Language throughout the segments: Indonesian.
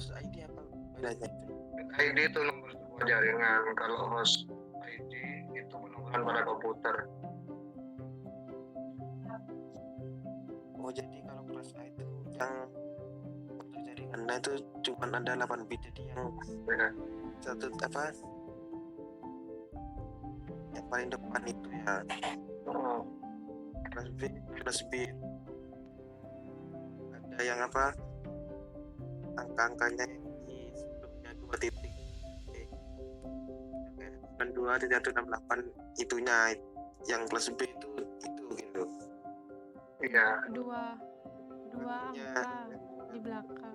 host ID apa bedanya itu? ID itu nomor sebuah jaringan, kalau host ID itu menemukan pada komputer. Oh, jadi kalau kelas A itu yang untuk jaringannya itu cuma ada 8 bit, jadi yang satu apa yang paling depan itu ya kelas B ada yang apa angka-angkanya di sebelumnya 2 titik 92.168 itunya, yang kelas B itu gitu. Iya. Dua angka di belakang.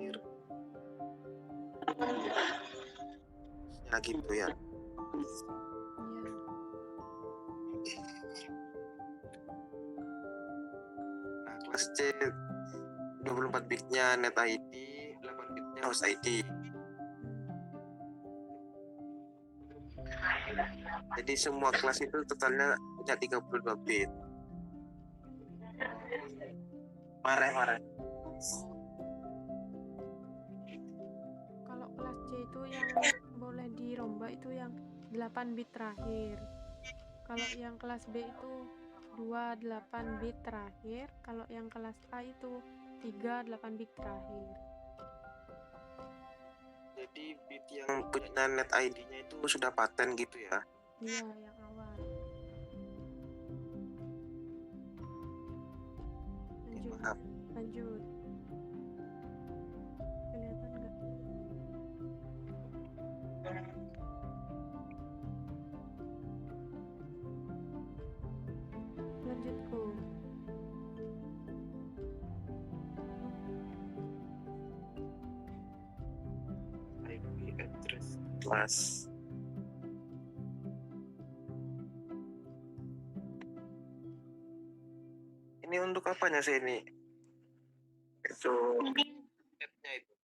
Ya gitu ya. Nah, kelas C 24 bitnya net ID, 8 bitnya host ID. Jadi semua kelas itu totalnya punya 32 bit. Marah. Kalau kelas C itu yang boleh dirombak itu yang 8 bit terakhir. Kalau yang kelas B itu 28 bit terakhir. Kalau yang kelas A itu 38 bit terakhir. Jadi bit yang punya net ID-nya itu sudah paten gitu ya? Iya, yang awal. Lanjut. Kelihatan nggak? Lanjutku. IP address kelas. Ini untuk apanya sih ini? Itu netnya itu.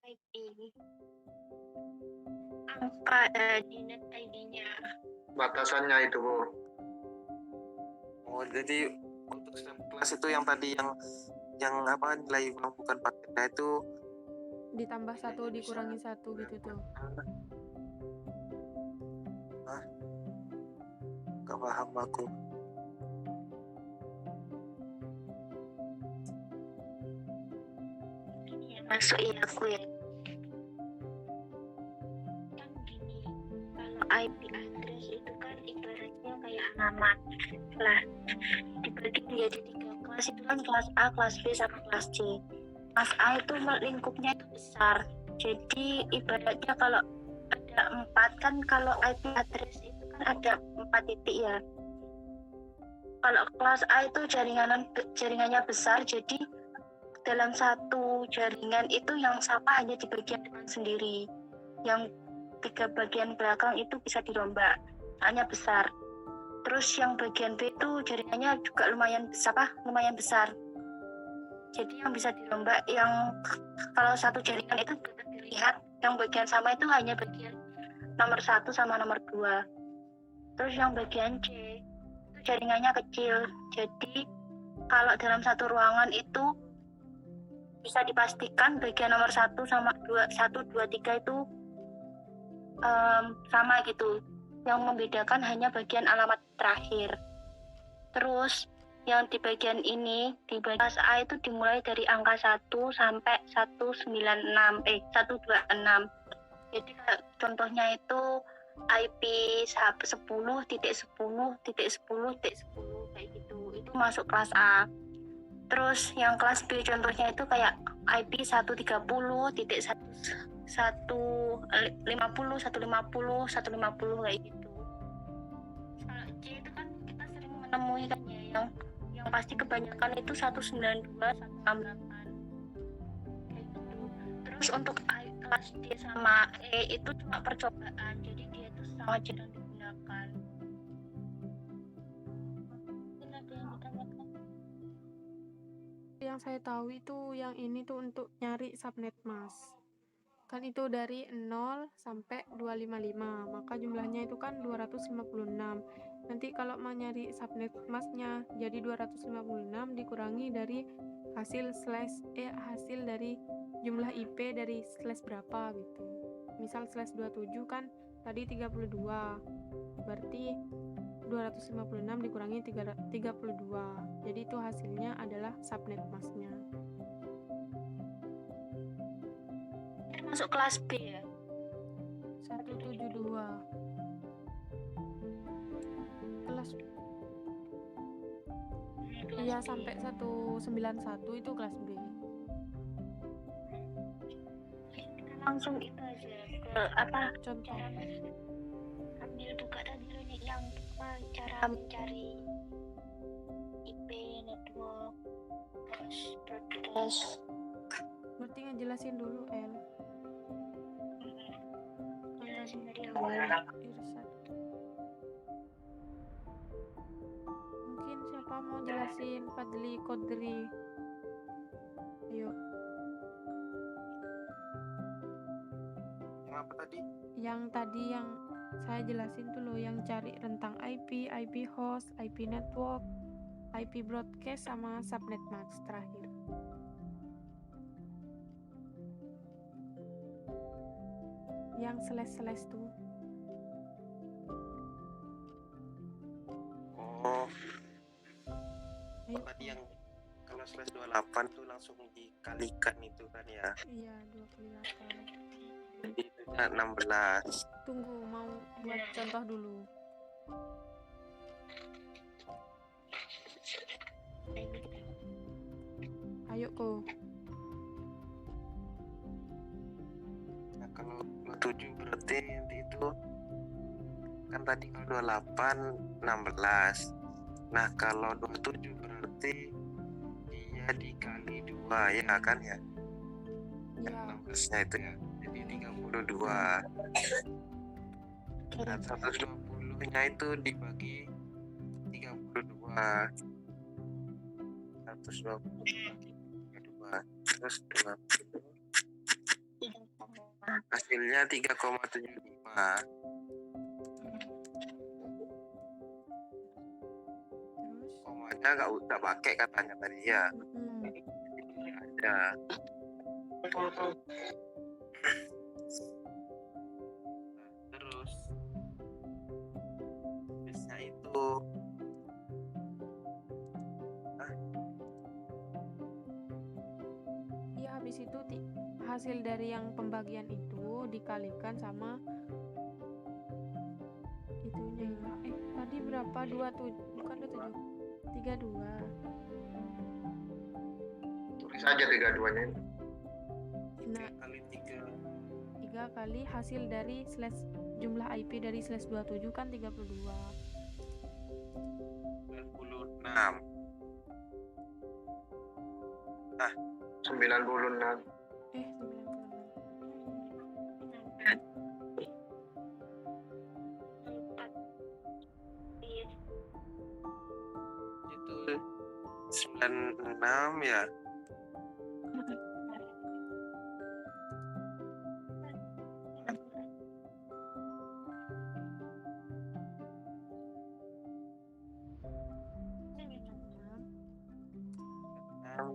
IP. Angka di net ID-nya. Batasannya itu, Bu. Oh, jadi untuk setiap kelas itu yang tadi yang apa nilai yang bukan patennya itu ditambah 1 dikurangi 1 gitu tuh. Gak paham aku. Masuk ya aku ya. Kan gini, kalau IP address itu kan ibaratnya kayak nama lah, dibagi menjadi 3 kelas itu kan kelas A, kelas B, sama kelas C. Kelas A itu lingkupnya itu besar, jadi ibaratnya kalau ada 4 kan, kalau IP address itu kan ada 4 titik ya. Kalau kelas A itu jaringannya besar, jadi dalam satu jaringan itu yang sama hanya di bagian depan sendiri, yang 3 bagian belakang itu bisa dirombak, hanya besar. Terus yang bagian B itu jaringannya juga lumayan besar. Jadi yang bisa dirombak, yang kalau satu jaringan itu dapat dilihat, yang bagian sama itu hanya bagian nomor 1 sama nomor 2. Terus yang bagian C itu jaringannya kecil, jadi kalau dalam satu ruangan itu bisa dipastikan bagian nomor 1 sama 2, 1, 2, 3 itu sama gitu. Yang membedakan hanya bagian alamat terakhir. Terus yang di bagian ini, di bagian kelas A itu dimulai dari angka 1 sampai 126. Jadi contohnya itu IP 10.10.10.10 kayak gitu. Itu masuk kelas A. Terus yang kelas B contohnya itu kayak IP 130.150.150 kayak gitu. Kalau C itu kan kita sering menemui kan ya, yang pasti kebanyakan itu 192, 168 kayak gitu. Terus untuk kelas D sama E itu cuma percobaan, jadi dia itu sangat jarang digunakan. Yang saya tahu itu yang ini tuh untuk nyari subnet mas, kan itu dari 0 sampai 255, maka jumlahnya itu kan 256. Nanti kalau mau nyari subnet masnya jadi 256 dikurangi dari hasil dari jumlah IP dari slash berapa gitu. Misal slash 27 kan tadi 32, berarti 256 dikurangi 32, jadi itu hasilnya adalah subnet masknya. Termasuk kelas B ya? 172 kelas, iya sampai 191 itu kelas B. Kita langsung itu aja ke apa Contoh, cara ambil buka tadi loh nih, yang cara mencari IP network terus broadcast. berarti ngejelasin dulu El. Jelasin dari Irsyad. awal. Mungkin siapa mau jelasin? Fadli, Kodri. Ayo, Yang apa tadi? yang tadi yang saya jelasin tuh loh, yang cari rentang IP, IP host, IP network, IP broadcast sama subnet mask terakhir. Yang slash tuh. Oh, Ayo. tadi yang kalau slash 28 tuh langsung dikalikan itu kan ya. Iya, 2 kali 8. Jadi itu 16. Tunggu, mau buat contoh dulu. Ayo kok. Nah, kalau 27 berarti nanti itu kan tadi kalau 28 16. Nah, kalau 27 berarti dia dikali 2 ya kan ya? Iya. 16-nya itu ya. Jadi 32. Nah, 120-nya itu dibagi 32. 120 dibagi 32. Terus 20. Hasilnya 3,75. Terus Komanya nggak usah pakai katanya tadi ya. Ini ada. Terus habisnya itu ya habis itu hasil dari yang pembagian itu dikalikan sama itunya. Tadi berapa? 27, bukan 27, 32. Tulis aja 32-nya. Nah, 3 kali 3 3 kali hasil dari slash jumlah IP dari slash 27 kan 32. 96. 96. 96. Itu 96 ya.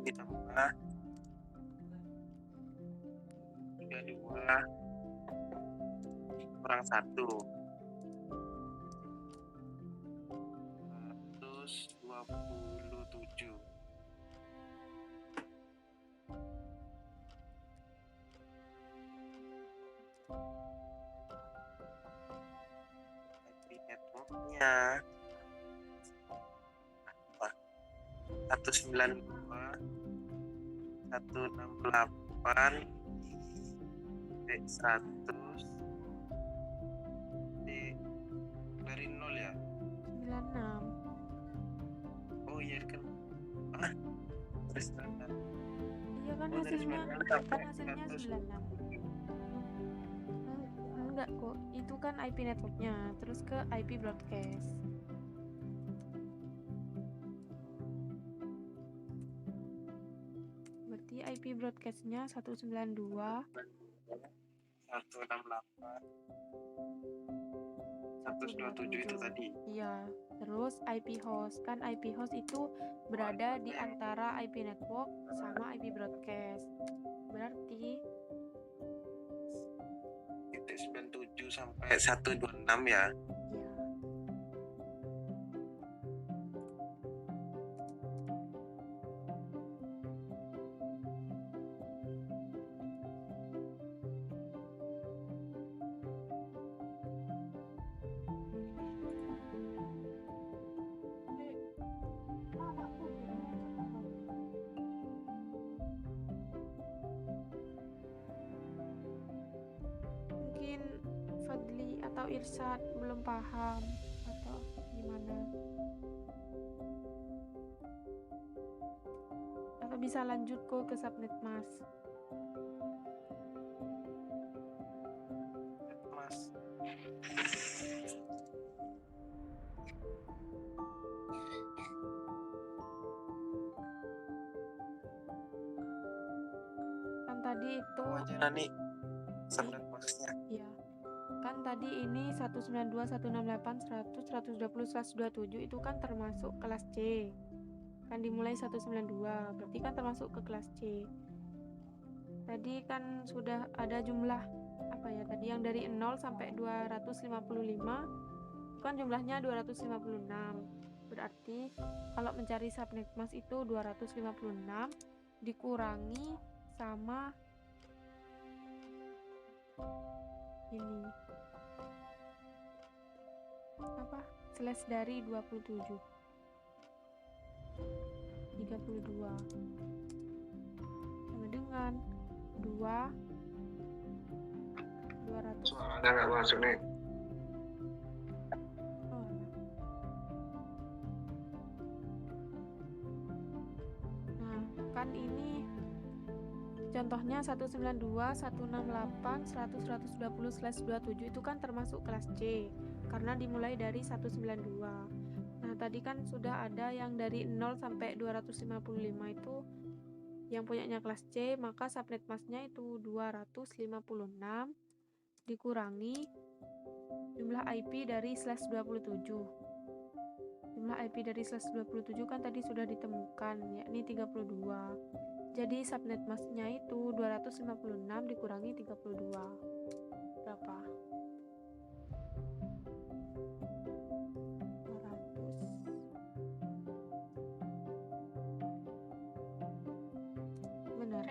Ditambah 32 kurang 1 127. IP networknya 192 168 100 dari 0 ya. 96. Oh iya kan. Terus 96. Iya kan Oh, dari hasilnya 96 kan sampai hasilnya 100. 96. Enggak kok, itu kan IP networknya, terus ke IP broadcast. Berarti IP broadcastnya 192 168 127 itu tadi. Iya, terus IP host. Kan IP host itu berada di antara IP network sama IP broadcast. Berarti 1.97 sampai 1.26 ya. Ya. Mungkin Fadli atau Irsad belum paham atau gimana, atau bisa lanjut ke subnet Mas. Mas, Kan tadi itu wajar nih subnet masnya. ya, kan tadi ini 192, 168, 100, 120, 127 itu kan termasuk kelas C. Kan dimulai 192, berarti kan termasuk ke kelas C. Tadi kan sudah ada jumlah apa ya tadi yang dari 0 sampai 255 kan jumlahnya 256. Berarti kalau mencari subnet Mas itu 256 dikurangi sama ini apa slash dari 27 32 sama dengan 200. Suaranya nggak masuk nih. Oh, nah kan ini contohnya 192, 168, 100, 120/27 itu kan termasuk kelas C karena dimulai dari 192. Nah tadi kan sudah ada yang dari 0 sampai 255 itu yang punyanya kelas C, maka subnet Masnya itu 256 dikurangi jumlah IP dari slash 27. Jumlah IP dari slash 27 kan tadi sudah ditemukan, yakni 32. Jadi subnet Masnya itu 256 dikurangi 32. Berapa? 200. Benar.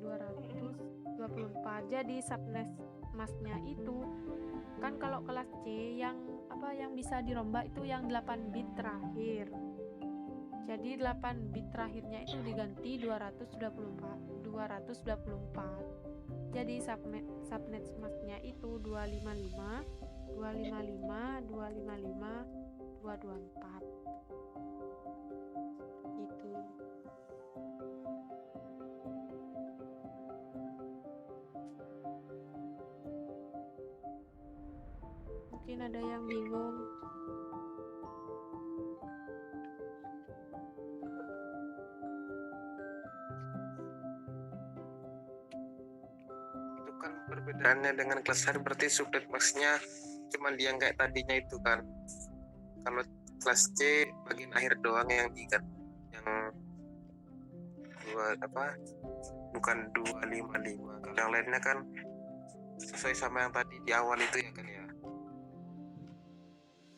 224. Jadi subnet Masnya itu kan kalau kelas C yang apa yang bisa dirombak itu yang 8 bit terakhir. Jadi 8 bit terakhirnya itu diganti 224. Jadi subnet Masnya itu 255 255 255 224. Gitu. Mungkin ada yang bingung. Itu kan perbedaannya dengan kelas hari, berarti subnet masnya cuma yang kayak tadinya itu kan. Kalau kelas C bagian akhir doang yang diganti, yang bukan 255. Kalau yang lainnya kan sesuai sama yang tadi di awal itu ya kan ya.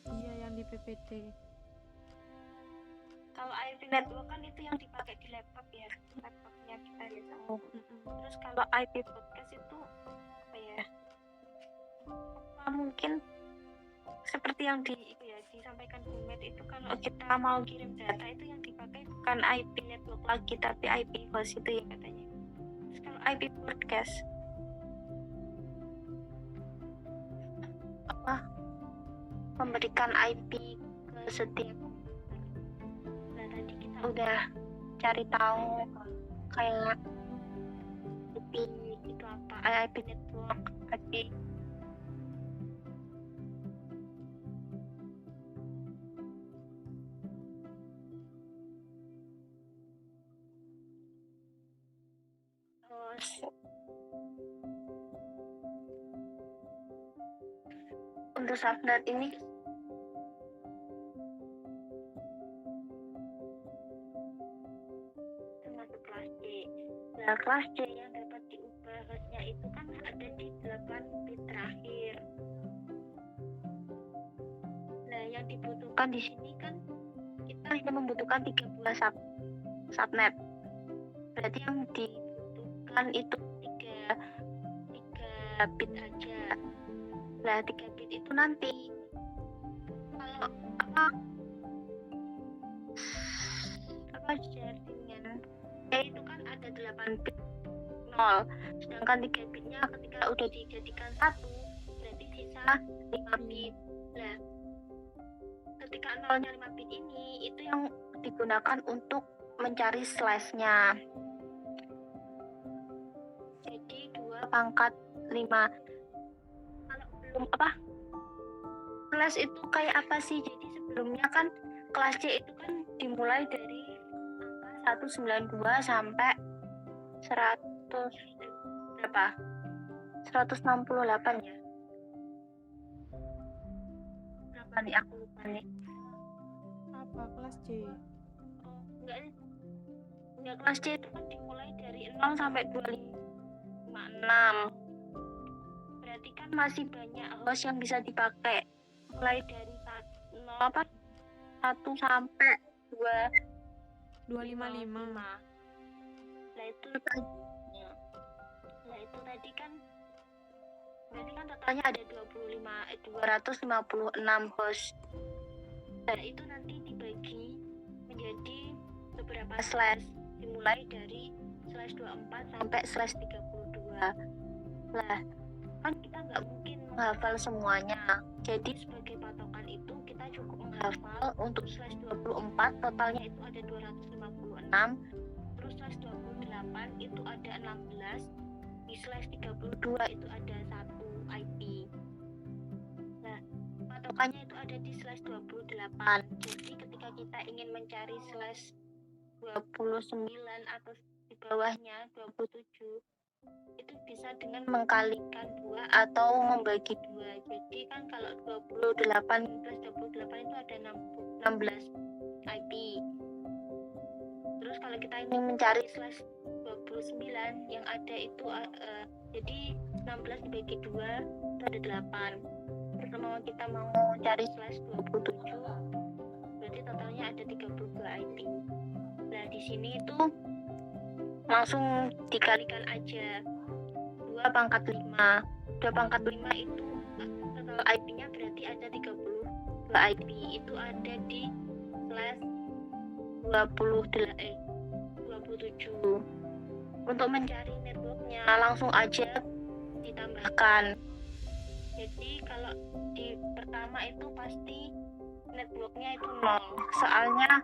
Iya yang di PPT. Kalau IP network kan itu yang dipakai di laptop ya, laptopnya kita ya. Terus kalau IP broadcast itu apa ya? Apa mungkin seperti yang disampaikan Bu Met itu, kalau kita mau kirim data itu yang dipakai bukan IP network lagi tapi IP host itu ya katanya. Terus kalau IP broadcast apa? Memberikan IP ke setiap komputer. Nah tadi kita udah cari tahu kayak IP itu apa, IP network, IP untuk subnet ini termasuk kelas C. Nah, kelas C yang dapat membutuhkan di sini kan kita hanya membutuhkan 3 buah subnet. Berarti yang dibutuhkan itu 3 bit aja. Nah 3 bit itu nanti kalau apa jaringan itu kan ada 8 bit 0, sedangkan 3 bitnya ketika udah dijadikan 1 berarti sisa 5 bit. Nah ketika 0-nya 5 bit ini itu yang digunakan untuk mencari slash-nya. Jadi 2 pangkat 5. Kalau belum slash itu kayak apa sih? Jadi sebelumnya kan kelas C itu kan dimulai dari angka 192 sampai 168 ya. Berapa nih aku lupa nih. Apa kelas C? Enggak, kelas C itu kan dimulai dari 0 sampai 256. Berarti kan masih banyak host yang bisa dipakai. Mulai dari 1 sampai 255. Nah itu tadi kan berarti kan totalnya ada 256 host. Dan itu nanti dibagi menjadi beberapa slash, dimulai dari slash 24 sampai slash 32. Lah kan kita nggak mungkin menghafal semuanya, jadi sebagai patokan itu kita cukup menghafal untuk slash 24 totalnya itu ada 256, terus slash 28 itu ada 16, di slash 32 itu ada 1 IP. Nah patokannya itu ada di slash 28. Jadi ketika kita ingin mencari slash 29 atau di bawahnya 27 itu bisa dengan mengkalikan 2 atau membagi 2. Jadi kan kalau 28 plus 28 itu ada 16 IP. Terus kalau kita ingin mencari slash 29 yang ada itu jadi 16 dibagi 2 itu ada 8. Terus kalau kita mau cari slash 27 berarti totalnya ada 32 IP. Nah di sini itu langsung dikalikan aja 2 pangkat 5 itu total IP-nya berarti ada 32 IP. Itu ada di slash 27. Untuk mencari networknya langsung aja ditambahkan. Jadi kalau di pertama itu pasti networknya itu 0, soalnya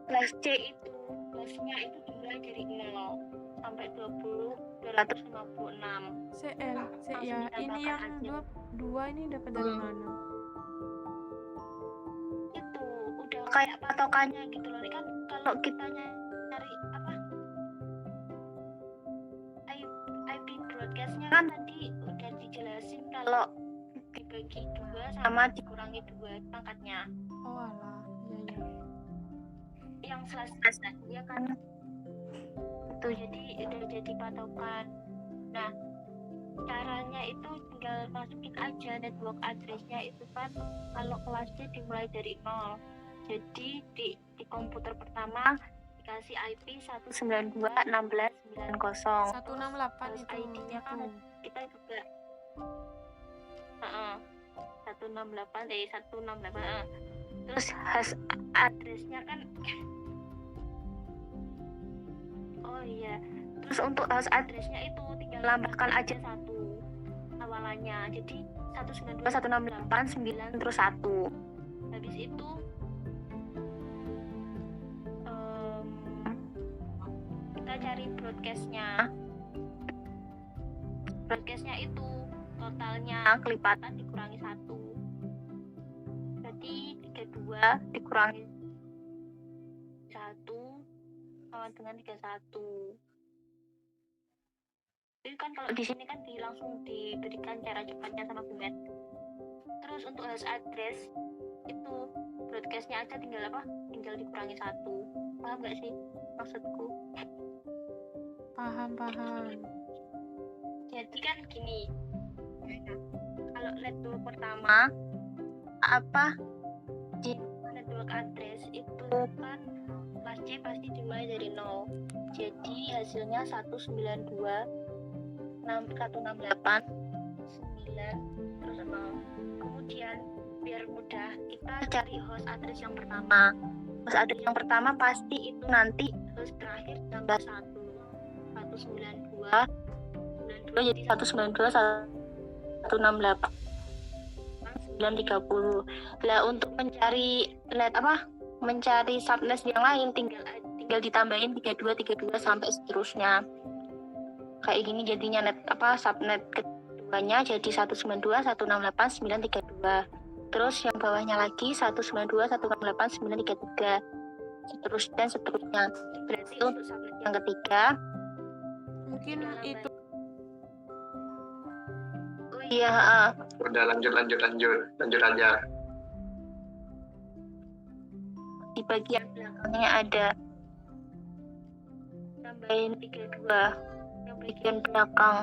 slash C itu hostnya itu dimulai dari 0 sampai 256. CL, ya ini yang dua ini dapat dari mana? Itu udah kayak patokannya gitu loh. Kan kalau kita nyari IP broadcastnya kan tadi udah dijelasin kalau dibagi 2 sama dikurangi 2 pangkatnya. Oh alah, ya. Yang slash ya kan itu jadi udah jadi patokan. Nah caranya itu tinggal masukin aja network addressnya itu kan kalau kelas C dimulai dari 0. Jadi di komputer pertama dikasih IP 192.16.90 168 itu ID-nya kan kita juga 168. Terus hash addressnya kan oh iya, terus untuk hash addressnya itu tinggal nambahkan aja 1 awalannya, jadi 192.168.9 terus 1. Habis itu kita cari broadcastnya itu totalnya kelipatan dikurangi 1, berarti 32 dikurangi 1 sama dengan 31. Jadi kan kalau di sini kan langsung diberikan cara cepatnya sama Bumet. Terus untuk hash address itu broadcastnya aja tinggal dikurangi 1. Paham nggak sih maksudku? Paham. Jadi kan gini, kalau network pertama di network address itu kan kelas C pasti dimulai dari 0. Jadi hasilnya 192 168 9 terus 0. Kemudian biar mudah kita cari host address yang pertama. Host address yang pertama pasti itu nanti host terakhir tambah 192 jadi 192 168 930. Lah untuk mencari mencari subnet yang lain tinggal ditambahin 32 sampai seterusnya. Kayak gini jadinya subnet keduanya jadi 192 168 932. Terus yang bawahnya lagi 192 168 933. Seterusnya. Berarti untuk subnet yang ketiga Mungkin itu. oh iya, Udah lanjut aja. di bagian belakangnya ada tambahin 32 yang bagian belakang.